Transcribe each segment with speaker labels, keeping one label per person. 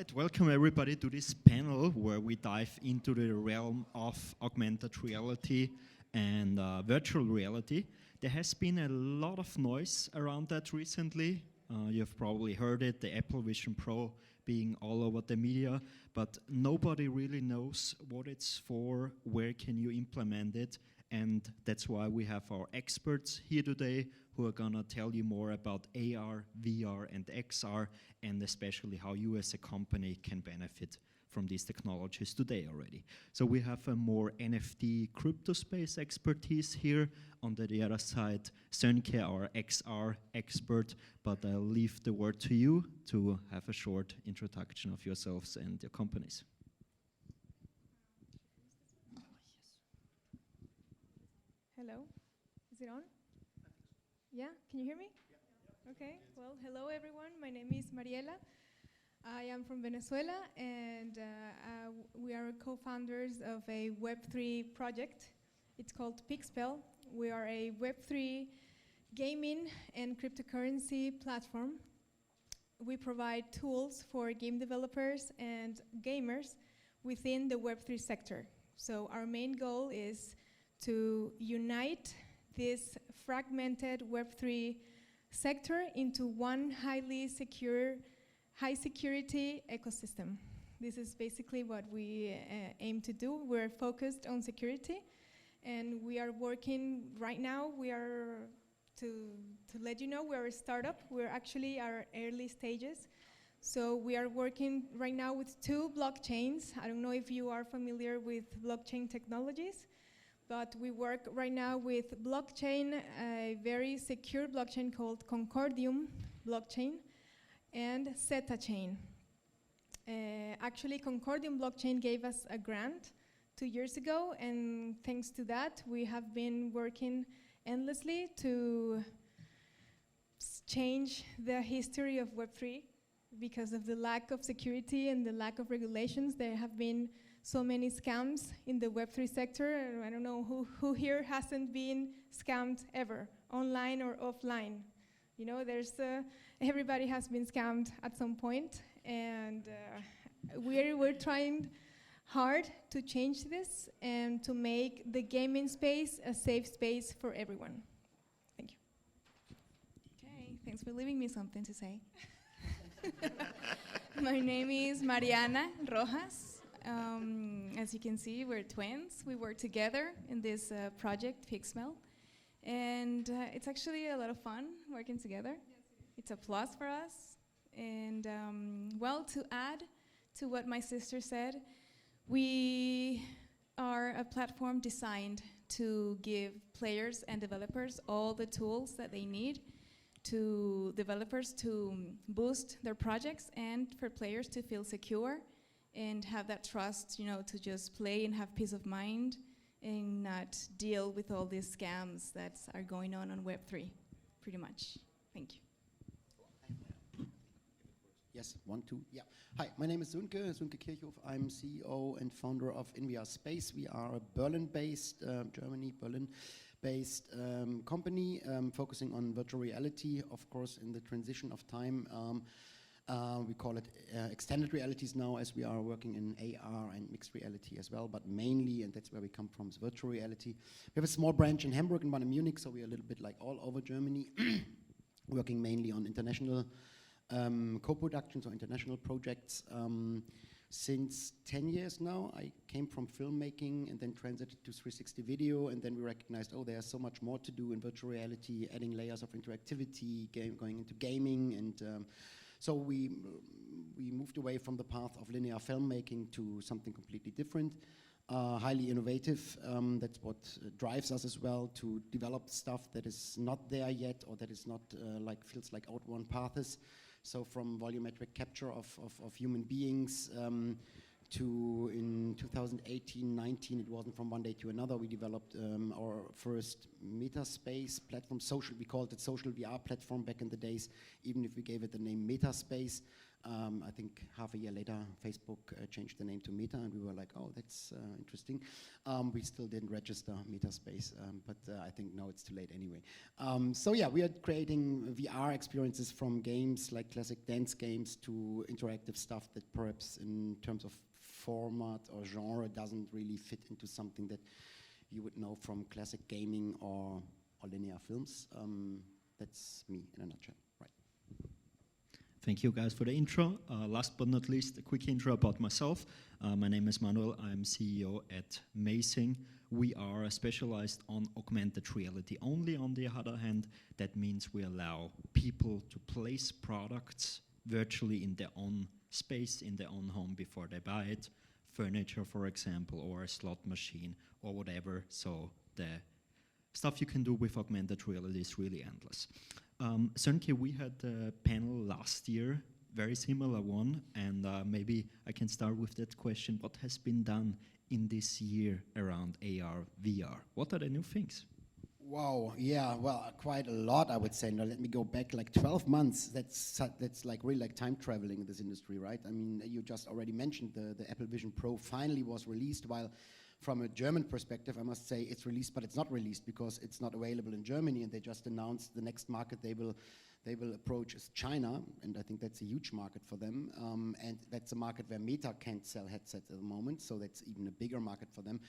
Speaker 1: right, welcome everybody to this panel where we dive into the realm of augmented reality and virtual reality. There has been a lot of noise around that recently. You've probably heard it, the Apple Vision Pro being all over the media, but nobody really knows what it's for, where can you implement it, and that's why we have our experts here today who are gonna tell you more about AR, VR, and XR, and especially how you as a company can benefit from these technologies today already. So we have a more NFT crypto space expertise here. On the other side, Sönke, our XR expert, but I'll leave the word to you to have a short introduction of yourselves and your companies.
Speaker 2: Hello, is it on? Yeah, can you hear me? Yeah. Okay, well, hello everyone. My name is Mariela. I am from Venezuela, and we are co-founders of a Web3 project. It's called Pixpel. We are a Web3 gaming and cryptocurrency platform. We provide tools for game developers and gamers within the Web3 sector. So our main goal is to unite this fragmented Web3 sector into one highly secure, high security ecosystem. This is basically what we aim to do. We're focused on security, and we are working right now. We are, to let you know, we're a startup. We're actually our early stages. So we are working right now with 2 blockchains. I don't know if you are familiar with blockchain technologies, but we work right now with blockchain, a very secure blockchain called Concordium blockchain, and Zeta chain. Actually, Concordium blockchain gave us a grant 2 years ago, and thanks to that, we have been working endlessly to change the history of Web3 because of the lack of security and the lack of regulations. There have been so many scams in the Web3 sector. I don't know who here hasn't been scammed ever, online or offline. You know, everybody has been scammed at some point, and we're trying hard to change this and to make the gaming space a safe space for everyone. Thank you.
Speaker 3: Okay, thanks for leaving me something to say. My name is Mariana Rojas. As you can see, we're twins. We work together in this project, Pixpel. And it's actually a lot of fun working together. Yes, it's a plus for us. And well, to add to what my sister said, we are a platform designed to give players and developers all the tools that they need to developers to boost their projects and for players to feel secure and have that trust, you know, to just play and have peace of mind and not deal with all these scams that are going on Web3, pretty much. Thank you.
Speaker 4: Yes, 1, 2, yeah. Hi, my name is Sönke Kirchhoff. I'm CEO and founder of In Space. We are a Berlin-based, Germany, Berlin-based company focusing on virtual reality, of course, in the transition of time. We call it extended realities now, as we are working in AR and mixed reality as well, but mainly, and that's where we come from, is virtual reality. We have a small branch in Hamburg and one in Munich, so we're a little bit like all over Germany, working mainly on international co-productions or international projects. Since 10 years now, I came from filmmaking and then transited to 360 video, and then we recognized, oh, there's so much more to do in virtual reality, adding layers of interactivity, going into gaming, and so we moved away from the path of linear filmmaking to something completely different, highly innovative. That's what drives us as well, to develop stuff that is not there yet or that is not feels like outworn paths. So from volumetric capture of human beings to in 2018-19, it wasn't from one day to another. We developed our first metaspace platform, we called it social VR platform back in the days, even if we gave it the name Metaspace. I think half a year later, Facebook changed the name to Meta, and we were like, oh, that's interesting. We still didn't register MetaSpace, but I think now it's too late anyway. So yeah, we are creating VR experiences from games like classic dance games to interactive stuff that perhaps in terms of format or genre doesn't really fit into something that you would know from classic gaming or linear films. That's me in a nutshell. Right.
Speaker 1: Thank you guys for the intro. Last but not least, a quick intro about myself. My name is Manuel. I'm CEO at Amazing. We are specialized on augmented reality. Only on the other hand, that means we allow people to place products virtually in their own space, in their own home before they buy it. Furniture, for example, or a slot machine or whatever. So the stuff you can do with augmented reality is really endless. Sönke, we had a panel last year, very similar one, and maybe I can start with that question. What has been done in this year around AR, VR? What are the new things?
Speaker 4: Wow, yeah, well, quite a lot, I would say. Now, let me go back like 12 months. That's like really like time traveling in this industry, right? I mean, you just already mentioned the Apple Vision Pro finally was released, while from a German perspective, I must say it's released, but it's not released because it's not available in Germany, and they just announced the next market they will approach is China, and I think that's a huge market for them, and that's a market where Meta can't sell headsets at the moment, so that's even a bigger market for them.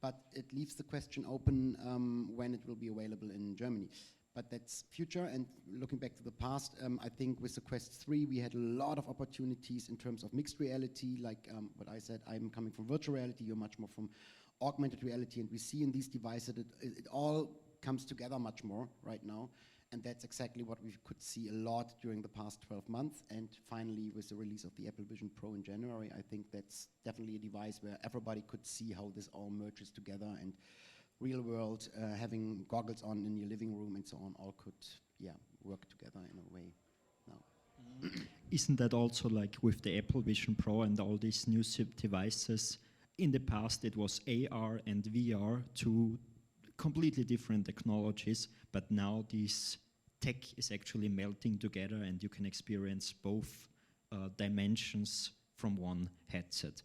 Speaker 4: But it leaves the question open when it will be available in Germany. But that's future, and looking back to the past, I think with the Quest 3 we had a lot of opportunities in terms of mixed reality, like what I said, I'm coming from virtual reality, you're much more from augmented reality, and we see in these devices that it all comes together much more right now, and that's exactly what we could see a lot during the past 12 months, and finally with the release of the Apple Vision Pro in January, I think that's definitely a device where everybody could see how this all merges together, and real world, having goggles on in your living room and so on, all could, yeah, work together in a way now.
Speaker 1: Isn't that also like with the Apple Vision Pro and all these new devices? In the past, it was AR and VR, two completely different technologies, but now this tech is actually melting together and you can experience both dimensions from one headset.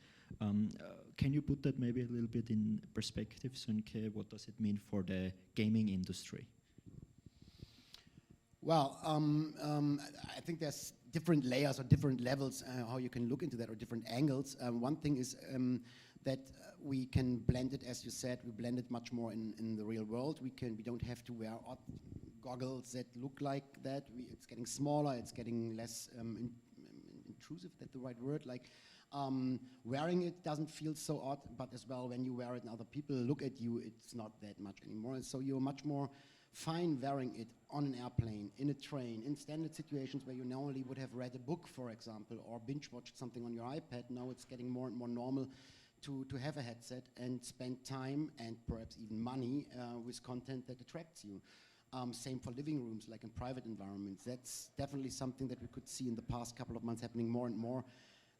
Speaker 1: Can you put that maybe a little bit in perspective, Sönke? What does it mean for the gaming industry?
Speaker 4: Well, I think there's different layers or different levels how you can look into that, or different angles. One thing is that we can blend it, as you said, we blend it much more in the real world. We don't have to wear odd goggles that look like that. It's getting smaller, it's getting less intrusive, that's the right word. Like wearing it doesn't feel so odd, but as well when you wear it and other people look at you, it's not that much anymore. So you're much more fine wearing it on an airplane, in a train, in standard situations where you normally would have read a book, for example, or binge watched something on your iPad. Now it's getting more and more normal to have a headset and spend time and perhaps even money with content that attracts you. Same for living rooms, like in private environments. That's definitely something that we could see in the past couple of months happening more and more.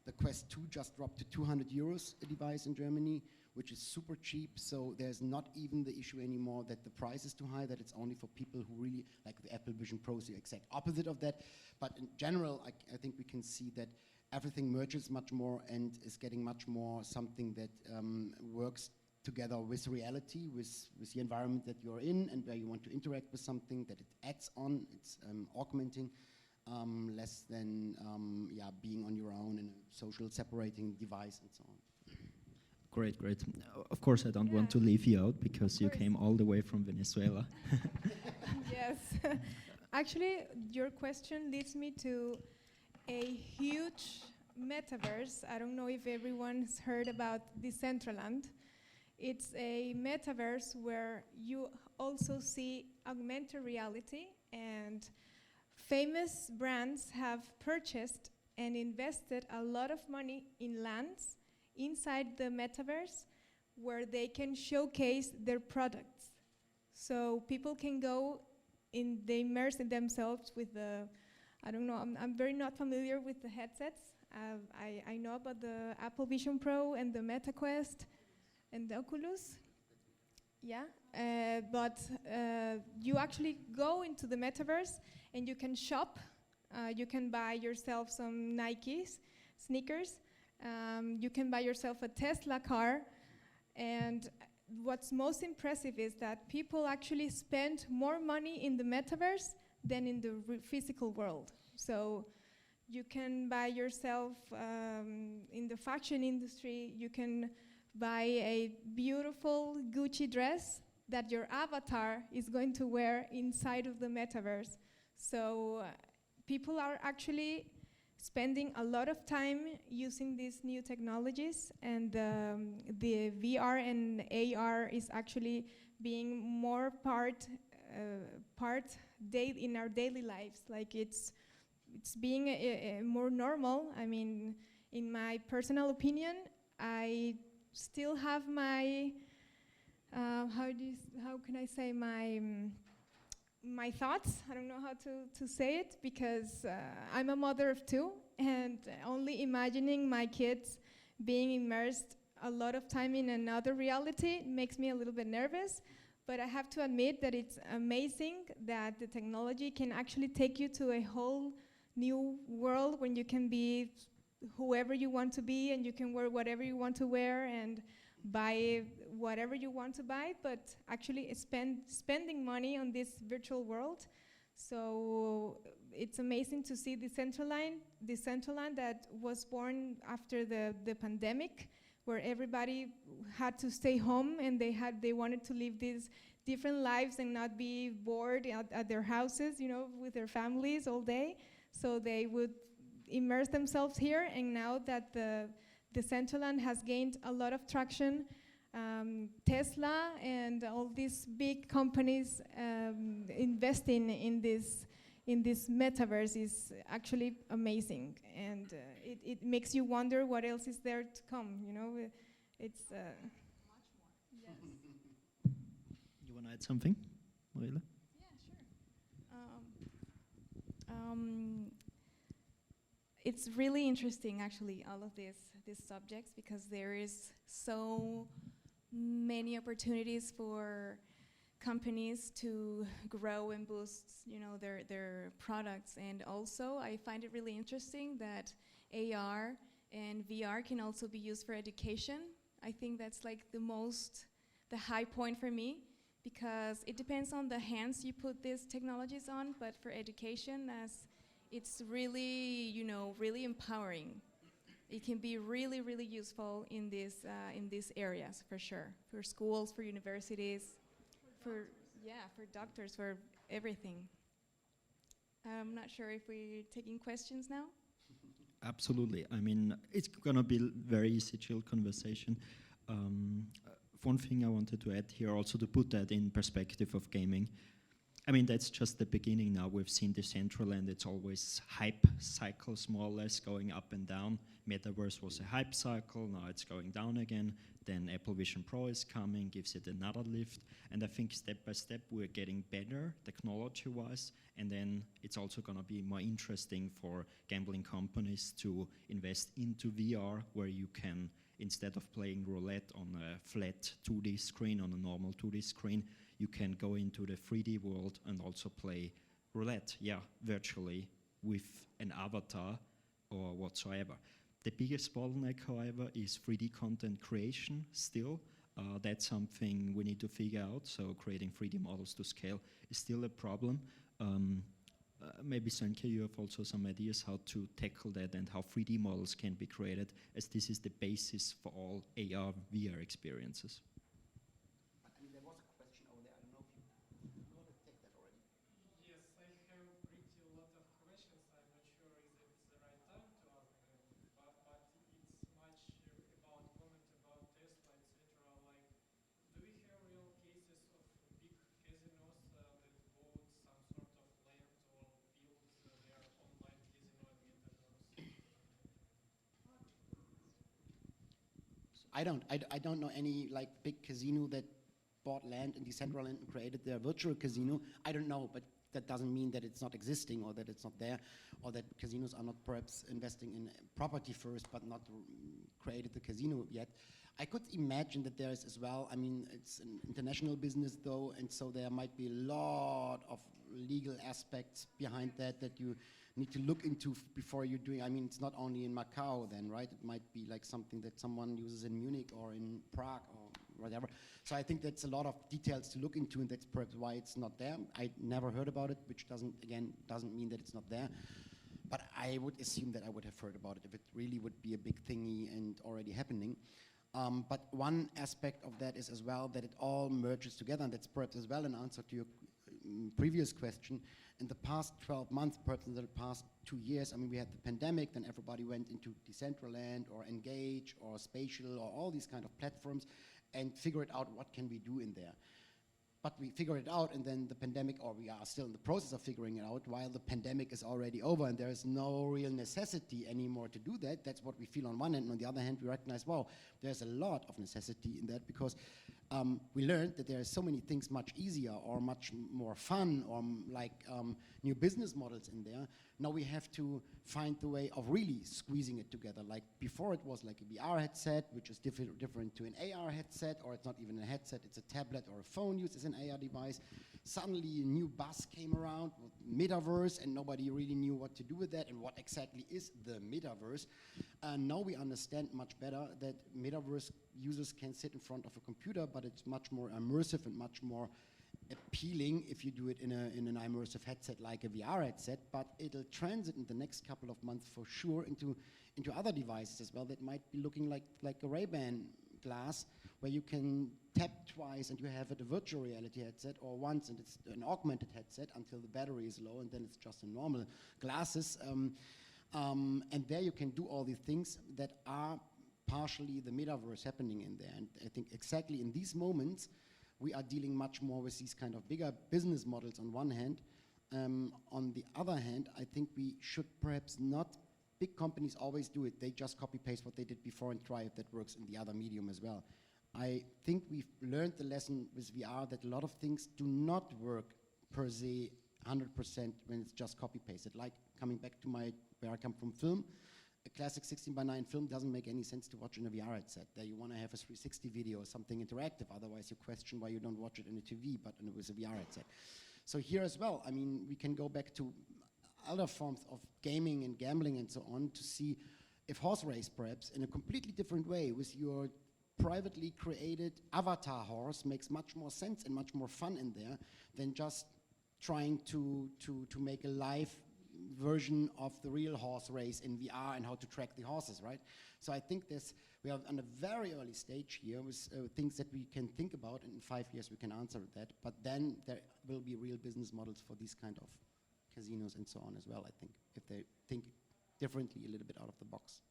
Speaker 4: The Quest 2 just dropped to 200 euros a device in Germany, which is super cheap, so there's not even the issue anymore that the price is too high, that it's only for people who really, like the Apple Vision Pro is the exact opposite of that. But in general, I think we can see that everything merges much more and is getting much more something that works together with reality, with the environment that you're in and where you want to interact with something, that it adds on, it's augmenting, less than being on your own in a social separating device and so on.
Speaker 1: Great, great. Of course, I don't want to leave you out because you came all the way from Venezuela.
Speaker 2: Yes. Actually, your question leads me to a huge metaverse. I don't know if everyone's heard about Decentraland. It's a metaverse where you also see augmented reality, and famous brands have purchased and invested a lot of money in lands inside the metaverse where they can showcase their products. So people can go they immerse in themselves with the, I don't know, I'm very not familiar with the headsets. I know about the Apple Vision Pro and the Meta Quest and the Oculus. Yeah, but you actually go into the metaverse and you can shop You can buy yourself some Nikes, sneakers. You can buy yourself a Tesla car. And what's most impressive is that people actually spend more money in the metaverse than in the physical world. So you can buy yourself, in the fashion industry, you can buy a beautiful Gucci dress that your avatar is going to wear inside of the metaverse. So people are actually spending a lot of time using these new technologies, and the VR and AR is actually being more part in our daily lives. Like it's being more normal. I mean, in my personal opinion, I still have my how can I say my thoughts. I don't know how to say it, because I'm a mother of two, and only imagining my kids being immersed a lot of time in another reality makes me a little bit nervous. But I have to admit that it's amazing that the technology can actually take you to a whole new world when you can be whoever you want to be, and you can wear whatever you want to wear and buy whatever you want to buy, but actually spending money on this virtual world. So it's amazing to see Decentraland that was born after the pandemic, where everybody had to stay home and they wanted to live these different lives and not be bored at their houses, you know, with their families all day. So they would immerse themselves here, and now that the Decentraland has gained a lot of traction, Tesla and all these big companies investing in this metaverse is actually amazing, and it makes you wonder what else is there to come. You know, it's much more. Yes.
Speaker 1: You want to add something, Mariela?
Speaker 3: Yeah, sure. It's really interesting, actually, all of these subjects, because there is so many opportunities for companies to grow and boost, you know, their products. And also, I find it really interesting that AR and VR can also be used for education. I think that's like the high point for me, because it depends on the hands you put these technologies on, but for education, as it's really, you know, really empowering. It can be really, really useful in these areas, for sure. For schools, for universities, for doctors, for everything. I'm not sure if we're taking questions now.
Speaker 1: Absolutely. I mean, it's going to be very easy, chill conversation. One thing I wanted to add here, also to put that in perspective of gaming. I mean, that's just the beginning now. We've seen Decentraland, it's always hype cycles, more or less, going up and down. Metaverse was a hype cycle, now it's going down again. Then Apple Vision Pro is coming, gives it another lift. And I think step by step we're getting better technology-wise. And then it's also going to be more interesting for gambling companies to invest into VR, where you can, instead of playing roulette on a flat 2D screen, on a normal 2D screen, you can go into the 3D world and also play roulette, virtually with an avatar or whatsoever. The biggest bottleneck, however, is 3D content creation still. That's something we need to figure out. So creating 3D models to scale is still a problem. Maybe, Sönke, you have also some ideas how to tackle that and how 3D models can be created, as this is the basis for all AR, VR experiences.
Speaker 4: There was a question over there. I don't know if you want to take that already.
Speaker 5: Yes, I have pretty lot of questions. I'm not sure if it's the right time to ask them, but it's much about comment about Tesla, etc. Like, do we have real cases of big casinos that bought some sort of land or build their online casino and metaverse?
Speaker 4: I don't know any like big casino that bought land in Decentraland and created their virtual casino. I don't know, but that doesn't mean that it's not existing or that it's not there, or that casinos are not perhaps investing in property first but not created the casino yet. I could imagine that there is as well, I mean, it's an international business though, and so there might be a lot of legal aspects behind that you need to look into before you're doing. I mean, it's not only in Macau then, right? It might be like something that someone uses in Munich or in Prague or whatever. So I think that's a lot of details to look into, and that's perhaps why it's not there. I never heard about it, which doesn't mean that it's not there. But I would assume that I would have heard about it if it really would be a big thingy and already happening. But one aspect of that is as well that it all merges together, and that's perhaps as well an answer to your previous question. In the past 12 months, perhaps in the past 2 years, I mean, we had the pandemic, then everybody went into Decentraland or Engage or Spatial or all these kind of platforms and figured out what can we do in there. But we figured it out, and then the pandemic, or we are still in the process of figuring it out, while the pandemic is already over and there is no real necessity anymore to do that. That's what we feel on one hand, and on the other hand, we recognize, wow, there's a lot of necessity in that, because we learned that there are so many things much easier or much more fun, or new business models in there. Now we have to find the way of really squeezing it together. Like before it was like a VR headset, which is different to an AR headset, or it's not even a headset, it's a tablet or a phone used as an AR device. Suddenly a new buzz came around with metaverse, and nobody really knew what to do with that and what exactly is the metaverse. And now we understand much better that metaverse users can sit in front of a computer, but it's much more immersive and much more appealing if you do it in an immersive headset like a VR headset, but it'll transit in the next couple of months for sure into other devices as well that might be looking like a Ray-Ban glass, where you can tap twice and you have a virtual reality headset, or once and it's an augmented headset until the battery is low, and then it's just a normal glasses. And there you can do all these things that are partially the metaverse happening in there. And I think exactly in these moments, we are dealing much more with these kind of bigger business models on one hand. On the other hand, I think we should perhaps not, big companies always do it, they just copy paste what they did before and try if that works in the other medium as well. I think we've learned the lesson with VR that a lot of things do not work per se 100% when it's just copy pasted. Like coming back to where I come from, film. A classic 16:9 film doesn't make any sense to watch in a VR headset. There you want to have a 360 video or something interactive, otherwise you question why you don't watch it in a TV, but with a VR headset. So here as well, I mean, we can go back to other forms of gaming and gambling and so on to see if horse race perhaps in a completely different way with your privately created avatar horse makes much more sense and much more fun in there than just trying to make a live version of the real horse race in VR and how to track the horses, right? So I think we are on a very early stage here with things that we can think about, and in 5 years we can answer that, but then there will be real business models for these kind of casinos and so on as well, I think, if they think differently a little bit out of the box.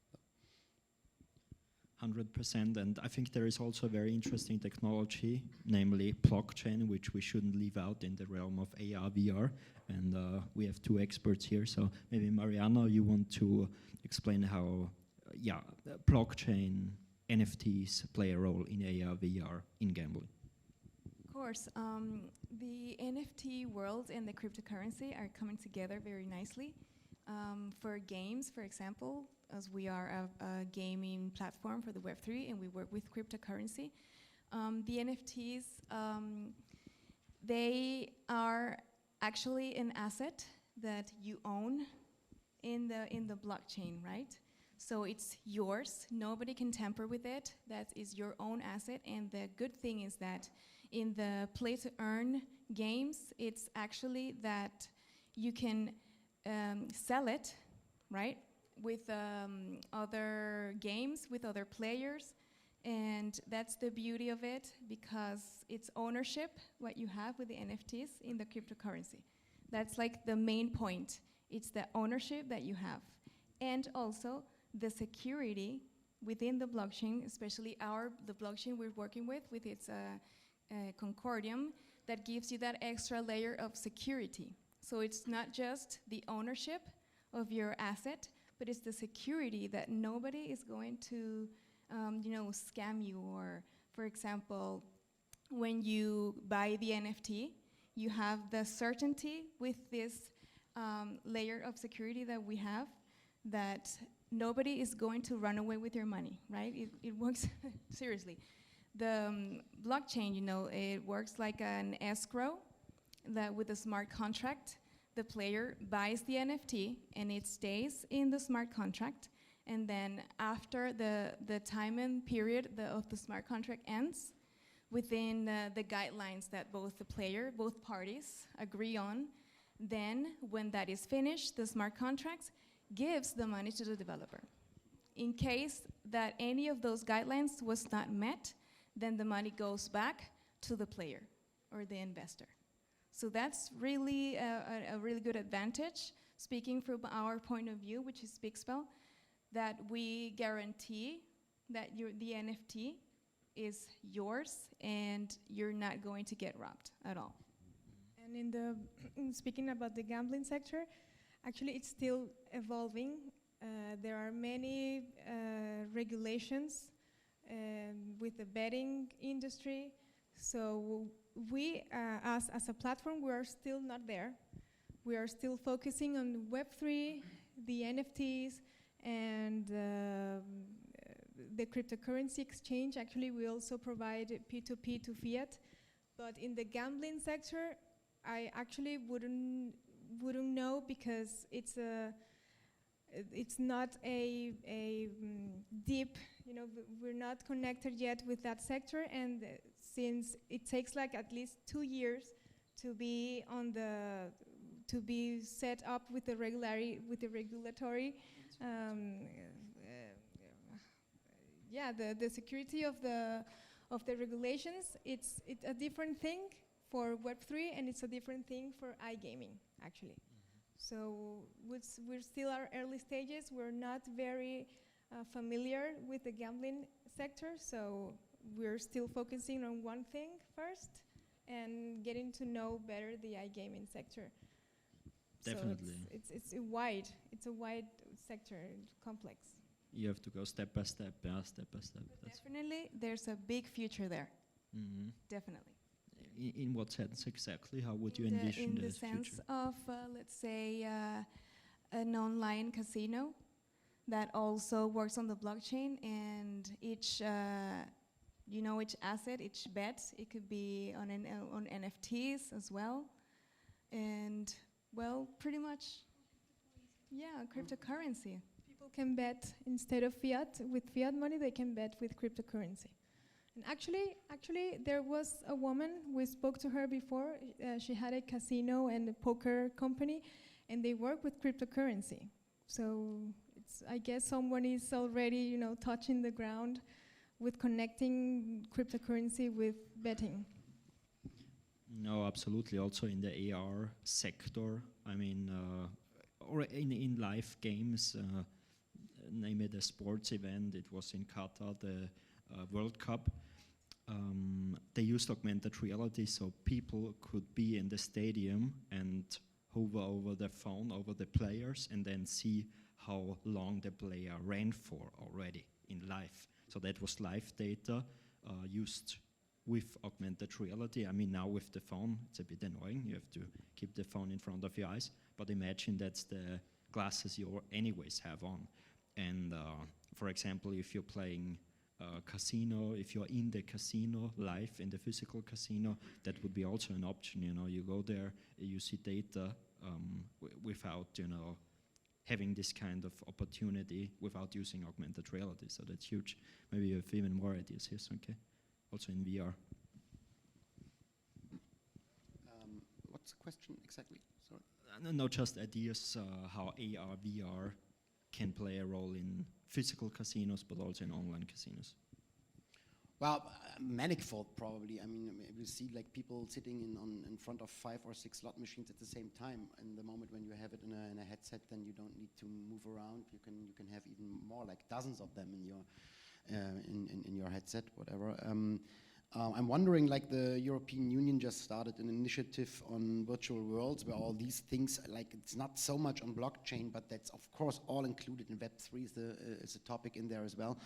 Speaker 1: 100%, and I think there is also a very interesting technology, namely blockchain, which we shouldn't leave out in the realm of AR, VR, and we have two experts here, so maybe Mariana, you want to explain how blockchain, NFTs play a role in AR, VR, in gambling.
Speaker 3: Of course, the NFT world and the cryptocurrency are coming together very nicely. For games, for example, as we are a gaming platform for the Web3 and we work with cryptocurrency, the NFTs, they are actually an asset that you own in the blockchain, right? So it's yours, nobody can tamper with it, that is your own asset, and the good thing is that in the play to earn games, it's actually that you can sell it, right, with other games, with other players, and that's the beauty of it, because it's ownership, what you have with the NFTs in the cryptocurrency. That's like the main point. It's the ownership that you have. And also the security within the blockchain, especially the blockchain we're working with its Concordium, that gives you that extra layer of security. So it's not just the ownership of your asset, but it's the security that nobody is going to, scam you. Or, for example, when you buy the NFT, you have the certainty with this layer of security that we have that nobody is going to run away with your money, right? It works seriously. The blockchain, it works like an escrow that with a smart contract the player buys the NFT and it stays in the smart contract. And then after the time and period of the smart contract ends, within the guidelines that both parties agree on, then when that is finished, the smart contract gives the money to the developer. In case that any of those guidelines was not met, then the money goes back to the player or the investor. So that's really a really good advantage, speaking from our point of view, which is Pixpel, that we guarantee that the NFT is yours and you're not going to get robbed at all.
Speaker 2: And speaking about the gambling sector, actually it's still evolving. There are many regulations with the betting industry. So we, as a platform, we are still not there. We are still focusing on Web3, the NFTs, and the cryptocurrency exchange. Actually, we also provide P2P to fiat. But in the gambling sector, I actually wouldn't know, because it's not a deep, we're not connected yet with that sector, and since it takes like at least 2 years to be set up with the regulatory, the security of the regulations. It's a different thing for Web3, and it's a different thing for iGaming, actually. So we're still at early stages. We're not very familiar with the gambling sector, so we're still focusing on one thing first and getting to know better the iGaming sector.
Speaker 1: Definitely.
Speaker 2: So it's a wide sector, complex.
Speaker 1: You have to go step by step, step by step.
Speaker 3: But definitely, there's a big future there.
Speaker 1: Mm-hmm.
Speaker 3: Definitely.
Speaker 1: In what sense exactly? How would you envision
Speaker 3: in the
Speaker 1: future?
Speaker 3: sense of, let's say, an online casino that also works on the blockchain, and each asset, each bet, it could be on NFTs as well, and pretty much, cryptocurrency.
Speaker 2: People can bet instead of fiat. With fiat money, they can bet with cryptocurrency. And actually, there was a woman, we spoke to her before. She had a casino and a poker company, and they work with cryptocurrency. So I guess someone is already, touching the ground with connecting cryptocurrency with betting.
Speaker 1: No, absolutely. Also in the AR sector, I mean, or in live games, name it a sports event. It was in Qatar, the World Cup. They used augmented reality, so people could be in the stadium and hover over their phone over the players and then see how long the player ran for already in live. So that was live data used with augmented reality. I mean, now with the phone, it's a bit annoying. You have to keep the phone in front of your eyes. But imagine that's the glasses you anyways have on. And for example, if you're playing casino, if you're in the casino live, in the physical casino, that would be also an option. You go there, you see data without, having this kind of opportunity without using augmented reality. So that's huge. Maybe you have even more ideas here, okay? Also in VR.
Speaker 4: What's the question exactly? Sorry.
Speaker 1: No, just ideas how AR, VR can play a role in physical casinos, but also in online casinos.
Speaker 4: Well, manifold probably. I mean, we see like people sitting in front of 5 or 6 slot machines at the same time. And the moment when you have it in a headset, then you don't need to move around. You can have even more, like dozens of them in your headset, whatever. I'm wondering, like the European Union just started an initiative on virtual worlds where all these things, like it's not so much on blockchain, but that's of course all included in Web3 is a topic in there as well.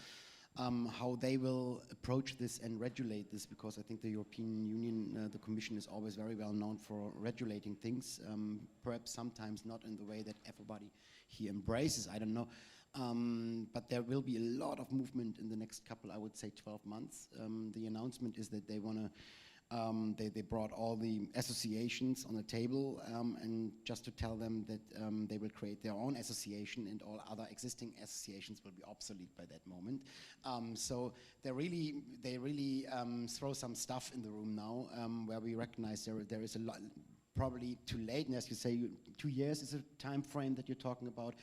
Speaker 4: How they will approach this and regulate this, because I think the European Union, the Commission is always very well known for regulating things, perhaps sometimes not in the way that everybody here embraces, I don't know. But there will be a lot of movement in the next couple, I would say 12 months. The announcement is that they want to They brought all the associations on the table and just to tell them that they will create their own association and all other existing associations will be obsolete by that moment. So they really throw some stuff in the room now where we recognize there is a lot, probably too late, and as you say, 2 years is a time frame that you're talking about.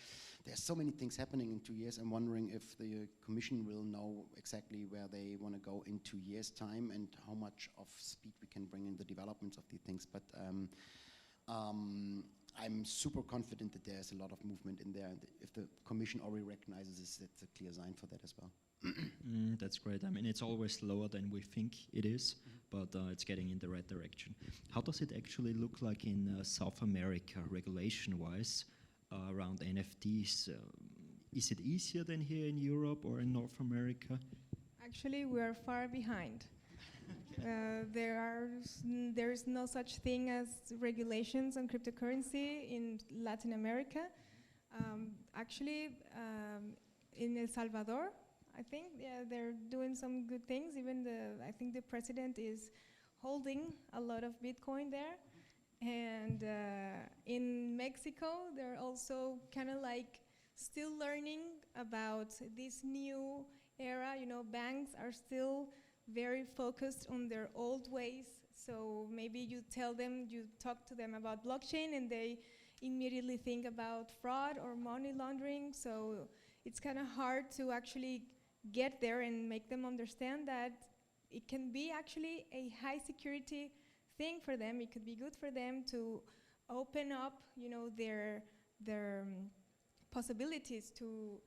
Speaker 4: There's so many things happening in 2 years. I'm wondering if the Commission will know exactly where they want to go in 2 years' time and how much of speed we can bring in the developments of these things. But I'm super confident that there's a lot of movement in there, and if the Commission already recognizes this, that's a clear sign for that as well.
Speaker 1: That's great. I mean, it's always slower than we think it is, but it's getting in the right direction. How does it actually look like in South America, regulation-wise, around NFTs? Is it easier than here in Europe or in North America?
Speaker 2: Actually, we are far behind. There is no such thing as regulations on cryptocurrency in Latin America. In El Salvador, I think they're doing some good things. Even I think the president is holding a lot of Bitcoin there. And in Mexico, they're also kind of like still learning about this new era. You know, banks are still very focused on their old ways. So maybe you talk to them about blockchain and they immediately think about fraud or money laundering. So it's kind of hard to actually get there and make them understand that it can be actually a high security thing for them. It could be good for them to open up, you know, their possibilities to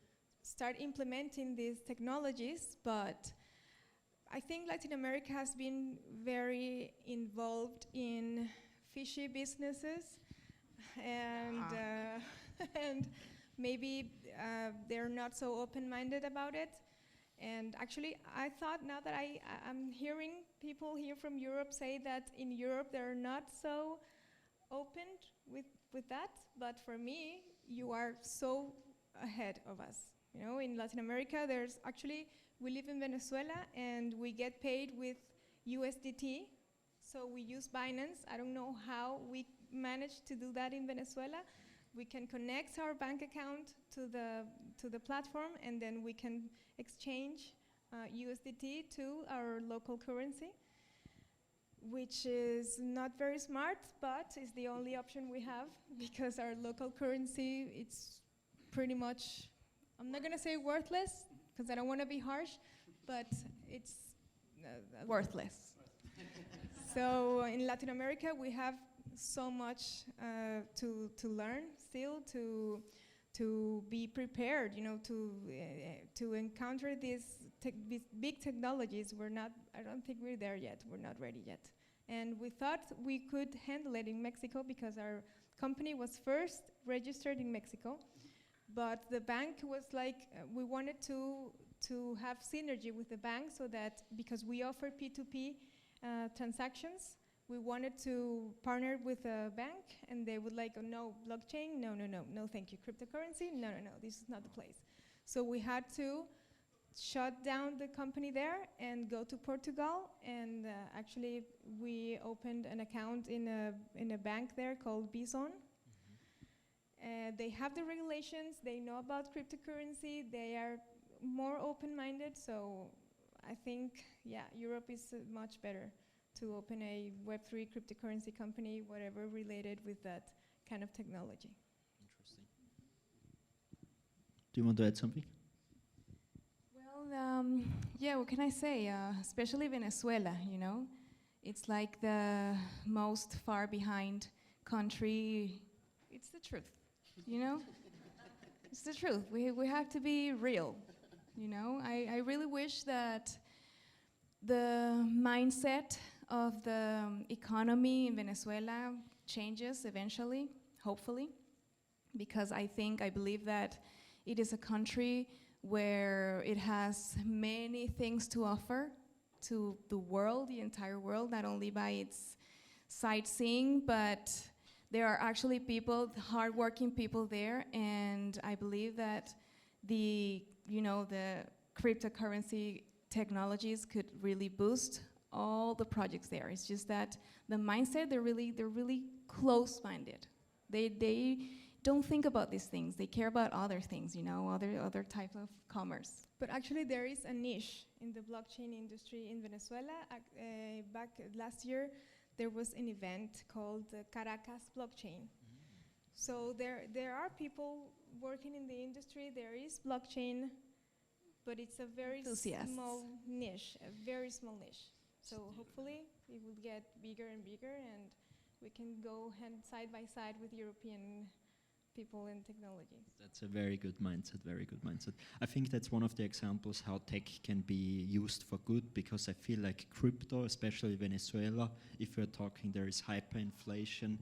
Speaker 2: start implementing these technologies. But I think Latin America has been very involved in fishy businesses, and and maybe they're not so open-minded about it. And actually, I thought now that I'm hearing people here from Europe say that in Europe they're not so open with that. But for me, you are so ahead of us. You know, in Latin America, we live in Venezuela and we get paid with USDT. So we use Binance. I don't know how we managed to do that in Venezuela. We can connect our bank account to the platform, and then we can exchange USDT to our local currency, which is not very smart, but is the only option we have, because our local currency, it's pretty much, I'm not going to say worthless, because I don't want to be harsh, but it's worthless. So in Latin America, we have so much to learn still, to be prepared, you know, to encounter these big technologies. I don't think we're there yet. We're not ready yet. And we thought we could handle it in Mexico because our company was first registered in Mexico. But the bank was like, we wanted to have synergy with the bank, so that because we offer P2P transactions, we wanted to partner with a bank, and they would like, oh, no, blockchain, no, thank you. Cryptocurrency, no, this is not the place. So we had to shut down the company there and go to Portugal, and actually we opened an account in a bank there called Bison. They have the regulations, they know about cryptocurrency, they are more open-minded, so I think, yeah, Europe is much better to open a Web3 cryptocurrency company, whatever related with that kind of technology.
Speaker 1: Interesting. Do you want to add something?
Speaker 3: Well, yeah, what can I say? Especially Venezuela, you know? It's like the most far behind country. It's the truth, you know? It's the truth. We have to be real, you know? I really wish that the mindset of the economy in Venezuela changes eventually, hopefully, because I believe that it is a country where it has many things to offer to the world, the entire world, not only by its sightseeing, but there are actually people, hardworking people there, and I believe that the cryptocurrency technologies could really boost all the projects there. It's just that the mindset, they're really close-minded. They don't think about these things. They care about other things, you know, other type of commerce.
Speaker 2: But actually, there is a niche in the blockchain industry in Venezuela. Back last year, there was an event called Caracas Blockchain. So there are people working in the industry. There is blockchain, but it's a very
Speaker 3: Enthusiasts.
Speaker 2: small niche, a very small niche. So hopefully, it will get bigger and bigger, and we can go side by side with European people in technology.
Speaker 1: That's a very good mindset, very good mindset. I think that's one of the examples how tech can be used for good, because I feel like crypto, especially Venezuela, if we're talking there is hyperinflation,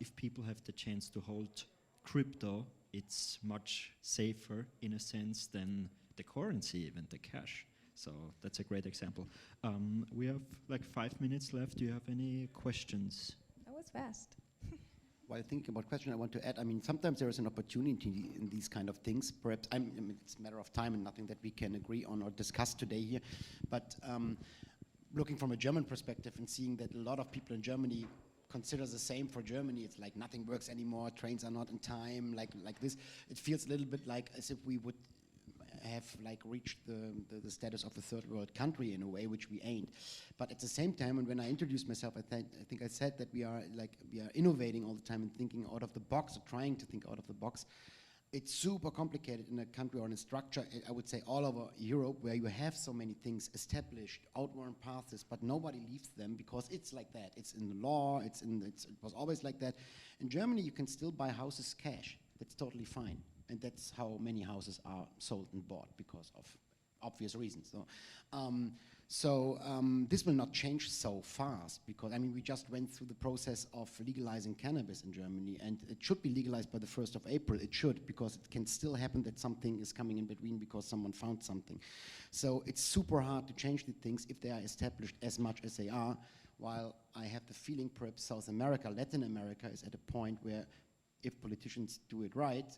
Speaker 1: if people have the chance to hold crypto, it's much safer in a sense than the currency, even the cash. So that's a great example. We have like 5 minutes left. Do you have any questions?
Speaker 2: That was fast.
Speaker 4: While thinking about question, I want to add, I mean, sometimes there is an opportunity in these kind of things. Perhaps, I mean, it's a matter of time and nothing that we can agree on or discuss today here. But looking from a German perspective and seeing that a lot of people in Germany consider the same for Germany, it's like nothing works anymore, trains are not in time, like this. It feels a little bit like as if we would have like reached the status of a third world country in a way, which we ain't. But at the same time, and when I introduced myself, I think I said that we are innovating all the time and thinking out of the box, or trying to think out of the box. It's super complicated in a country or in a structure, I would say all over Europe, where you have so many things established, outworn paths, but nobody leaves them because it's like that. It's in the law, it was always like that. In Germany, you can still buy houses cash. That's totally fine. And that's how many houses are sold and bought, because of obvious reasons. So, this will not change so fast, because I mean we just went through the process of legalizing cannabis in Germany, and it should be legalized by the 1st of April. It should, because it can still happen that something is coming in between because someone found something. So it's super hard to change the things if they are established as much as they are. While I have the feeling perhaps South America, Latin America is at a point where, if politicians do it right,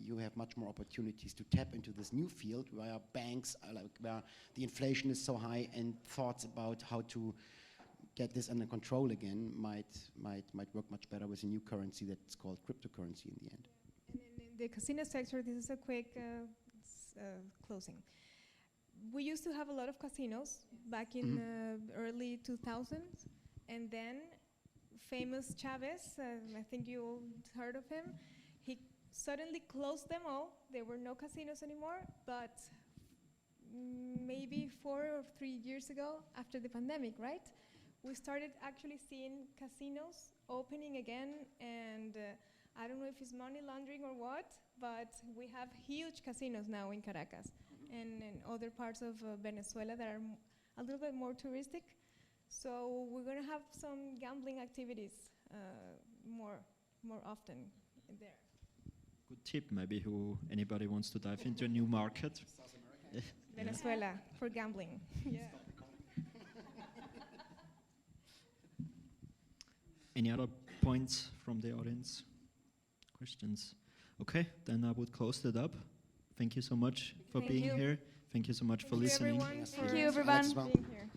Speaker 4: you have much more opportunities to tap into this new field where banks are where the inflation is so high, and thoughts about how to get this under control again might work much better with a new currency that's called cryptocurrency in the end.
Speaker 2: And in the casino sector, this is a quick closing. We used to have a lot of casinos back in early 2000s, and then famous Chavez, I think you all heard of him, he suddenly closed them all. There were no casinos anymore, but maybe 4 or 3 years ago, after the pandemic, right? We started actually seeing casinos opening again, and I don't know if it's money laundering or what, but we have huge casinos now in Caracas and in other parts of Venezuela that are a little bit more touristic. So we're going to have some gambling activities more often there.
Speaker 1: Good tip, maybe anybody wants to dive into a new market.
Speaker 4: South America?
Speaker 2: Venezuela for gambling. Yeah.
Speaker 1: Any other points from the audience? Questions? Okay, then I would close it up. Thank you so much for
Speaker 2: Thank
Speaker 1: being
Speaker 2: you.
Speaker 1: here. Thank you so much for
Speaker 2: Thank you
Speaker 1: listening.
Speaker 2: everyone
Speaker 4: Yes,
Speaker 2: for
Speaker 3: Thank you, everyone.
Speaker 4: Alex, well.
Speaker 2: being here.